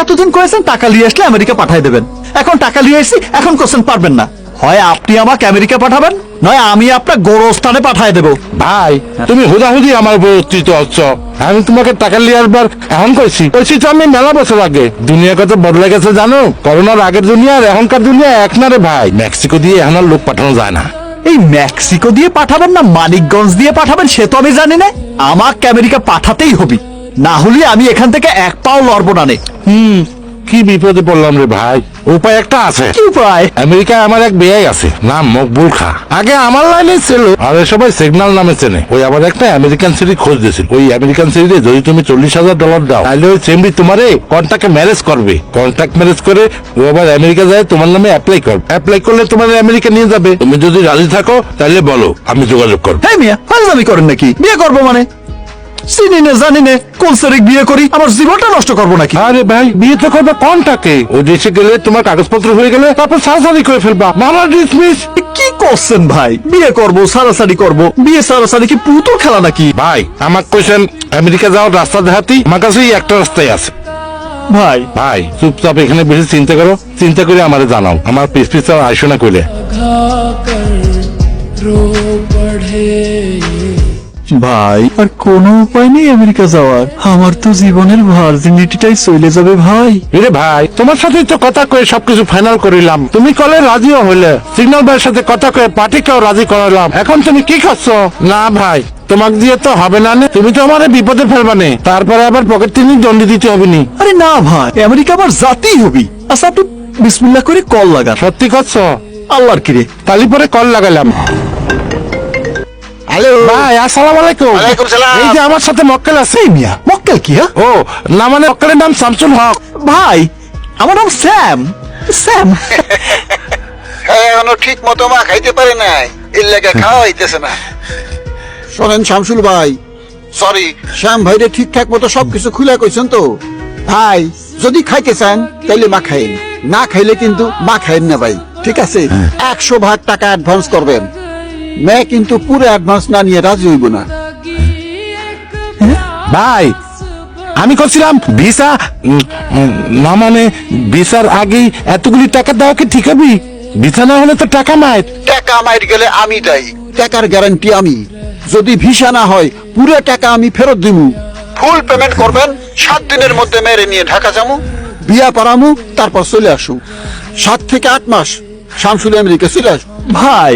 এতদিন কয়েছেন টাকা নিয়ে আসলে আমেরিকা পাঠাই দেবেন, এখন টাকা নিয়ে এসেছি, এখন কোশ্চেন পারবেন না। হয় আপনি আমাকে আমেরিকা পাঠাবেন, নয় আমি আপনার গোরস্থানে পাঠাই দেবো। ভাই তুমি হুদাহুদি আমার উপর উত্থিত হচ্ছ। আমি তোমাকে টাকা নিয়ে আসবার এখন কইছি তো আমি মেলা বছর আগে। দুনিয়া কত বদলে গেছে জানো? করোনার আগের দুনিয়া আর এখনকার দুনিয়া এক না রে ভাই। মেক্সিকো দিয়ে এখন আর লোক পাঠানো যায় না। এই মেক্সিকো দিয়ে পাঠাবেন না মানিকগঞ্জ দিয়ে পাঠাবেন সে তো আমি জানি না, আমাকে আমেরিকা পাঠাতেই হবে, না হলে আমি এখান থেকে এক পাও লড়বো না। কি বিপদে পড়লাম রে ভাই। উপায় একটা আছে। কি উপায়? আমেরিকায় আমার এক বেয়াই আছে, নাম মকবুল খা। আগে আমার লাইনে ছিল, আর সবাই সিগন্যাল নামে চেনে। ওই আবার একটা আমেরিকান সিটি খোঁজ দিয়েছিল। ওই আমেরিকান সিটিতে যদি তুমি $40,000 দাও, তাহলে ওই চেম্বি তোমারে কন্ট্যাক্টে ম্যারেজ করবে। কন্ট্যাক্ট ম্যারেজ করে ও আবার আমেরিকা যায় তোমার নামে অ্যাপ্লাই করবে। অ্যাপ্লাই করলে তোমার আমেরিকা নিয়ে যাবে। তুমি যদি রাজি থাকো তাহলে বলো, আমি যোগাযোগ করবো। হ্যাঁ মিয়া, ফাজলামি করেন নাকি? বিয়ে করবো মানে? চিনি না জানি না, কোন তারিখ বিয়ে করি, আমার জীবনটা নষ্ট করবো নাকি? আরে ভাই বিয়ে তো করবে কন্ট্যাক্টে। ওই দেশে গেলে তোমার কাগজপত্র হয়ে গেলে তারপর সার্জারি করে ফেলবা, মামলা ডিসমিস। কি করছেন ভাই? বিয়ে করবো, সারাসারি করবো, বিয়ে সারাসারি কি পুতুল খেলা নাকি? ভাই আমার কোশ্চেন, আমেরিকা যাওয়ার রাস্তা দেখাতি আমার কাছে একটা রাস্তাই আছে। ভাই ভাই চুপচাপ এখানে বেশি চিন্তা করো, চিন্তা করে আমারে জানাও। আমার পিস পিস আইসো না কইলে। ভাই আর কোনো উপায় নেই আমেরিকা যাওয়ার, আমার তো জীবনের ভার্জিনিটিটাই চলে যাবে ভাই। এরে ভাই তোমার সাথে তো কথা কয়ে সবকিছু ফাইনাল করিলাম, তুমি কলে রাজিও হইলে। সিগন্যাল ভাইয়ের সাথে কথা কয়ে পার্টিকেও রাজি করালাম, এখন তুমি কি করছো? না ভাই তোমাকে দিয়ে তো হবে না, তুমি তো আমার বিপদে ফেলবানে, তারপরে আবার পকেট তিনি দণ্ডি দিতে হবে নি। আরে না ভাই, আমেরিকা আবার জাতেই হবি। আচ্ছা আপনি বিসমিল্লাহ করে কল লাগান। সত্যি করছো? আল্লাহর কিরে। তালি পরে কল লাগালাম। হ্যালো ভাই আসসালামু আলাইকুম। ওয়ালাইকুম সালাম। এই যে আমার সাথে মক্কেল আছে। এই মিয়া, মক্কেল কি? হ্যাঁ ও না, মানে মক্কেলের নাম শামসুল হক। ভাই আমার নাম স্যাম। স্যাম হ্যাঁ, এখনো ঠিক মতো মা খাইতে পারে নাই, এর লেগে খাওয়া হইতেছে না। শোনেন শামসুল ভাই, সরি। শ্যাম ভাইরে ঠিকঠাক মতো সবকিছু খুলে কইছেন তো? ভাই যদি খাইতে চান তাইলে মা খাইন, না খাইলে কিন্তু মা খাইন না ভাই, ঠিক আছে? 100 ভাগ টাকা অ্যাডভান্স করবেন, মেয়ে কিন্তু পুরো অ্যাডভান্স না নিয়ে রাজি হইব না। ভাই আমি করছিলাম ভিসা, না মানে ভিসার আগেই এতগুলি টাকা দেওয়া কি ঠিক হবে? ভিসা না হলে তো টাকা নাই। টাকা মাইর গেলে আমি দায়ী। টাকার গ্যারান্টি আমি, যদি ভিসা না হয় পুরো টাকা আমি ফেরত দিব। ফুল পেমেন্ট করবেন, 7 দিনের মধ্যে মেরে নিয়ে ঢাকা যাবো। বিয়া পারামু, তারপর চলে আসু। 7 থেকে 8 মাস শামসুল আমেরিকা চলে আসবো। ভাই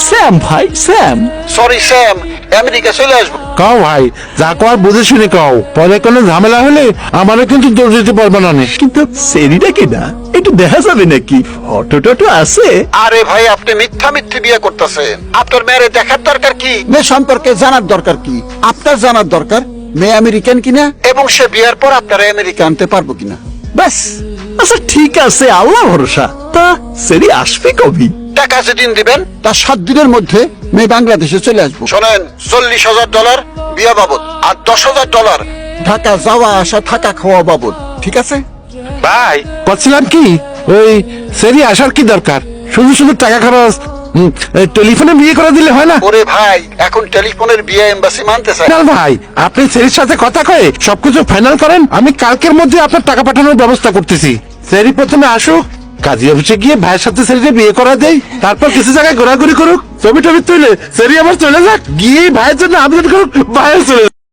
স্যাম, ভাই স্যাম। সরি স্যাম, আমেরিকা চলে আসবো। কও ভাই, যা কর বুঝে শুনে কও, পরে কোনো ঝামেলা হলে আমারও কিন্তু দোষ দিতে পারবে না। কিন্তু সেরিটা কি না একটু দেখা যাবে নাকি? ফটো টটো আছে? আরে ভাই আপনি মিথ্যা মিথ্যে বিয়ে করতেছেন, আপনার মেয়েরে দেখার দরকার কি? মেয়ে সম্পর্কে জানার দরকার কি? আপনার জানার দরকার মেয়ে আমেরিকান কিনা এবং সে বিয়ের পর আপনার আমেরিকা আনতে পারবো কিনা। ব্যাস। আচ্ছা ঠিক আছে, আল্লাহ ভরসা। তা সেরি আসবে কবি? টাকা যেদিন দিবেন তার 7 দিনের মধ্যে মেয়ে বাংলাদেশে চলে আসবো। শোনেন, $40,000 বিয়া বাবদ আর $10,000 ঢাকা যাওয়া আসা থাকা খাওয়া বাবদ, ঠিক আছে? ভাই করছিলাম কি, ওই সেরি আসার কি দরকার? শুধু শুধু টাকা খরচ, টেলিফোনে বিয়ে করে দিলে হয় না? ওরে ভাই, এখন টেলিফোনের বিয়ে এম্বাসি মানতে চায় না ভাই, আপনি সেরির সাথে কথা কয়ে সবকিছু ফাইনাল করেন, আমি কালকের মধ্যে আপনার টাকা পাঠানোর ব্যবস্থা করতেছি। সেরি প্রথমে আসুক, কাজী অফিসে গিয়ে ভাইয়ের সাথে সেরিকে বিয়ে করা দেয়, তারপর কিছু জায়গায় ঘোরাঘুরি করুক, ছবি টবি তুলে সেরি আবার চলে যাক, গিয়ে ভাইয়ের জন্য আবেদন করুক, ভাইয়ের চলে যাক।